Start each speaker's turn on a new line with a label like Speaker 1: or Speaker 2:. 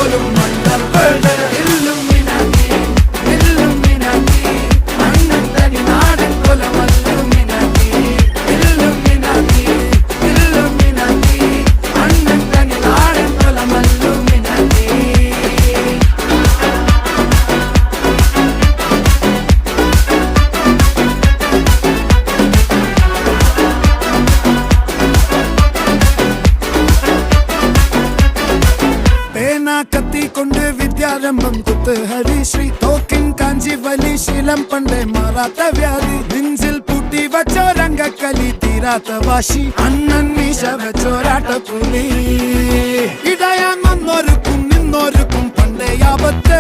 Speaker 1: പോലും മണ്ടപ്പേട് Illuminati Illuminati അണ്ണൻ തനി നാടൻ കൊലമല്ലുമിനാറ്റി ഇല്ലുമിനാറ്റി ഇല്ലുമിനാറ്റി അണ്ണൻ തനി നാടൻ കൊലമല്ലുമിനാറ്റി. കത്തി കൊണ്ട് വിദ്യാരംഭം കുത്ത് ഹരിശ്രീ തോക്കിൻ കാഞ്ചി വലി ശീലം പണ്ടേ മാറാത്ത വ്യാധി നെഞ്ചിൽ പൂട്ടി വച്ചോരംഗക്കലി തീരാത്ത വാശി അണ്ണൻ മീശ വെച്ചോരാട്ട പുലി ഇടയാൻ വന്നോർക്കും നിന്നോർക്കും പണ്ടേ ആപത്ത്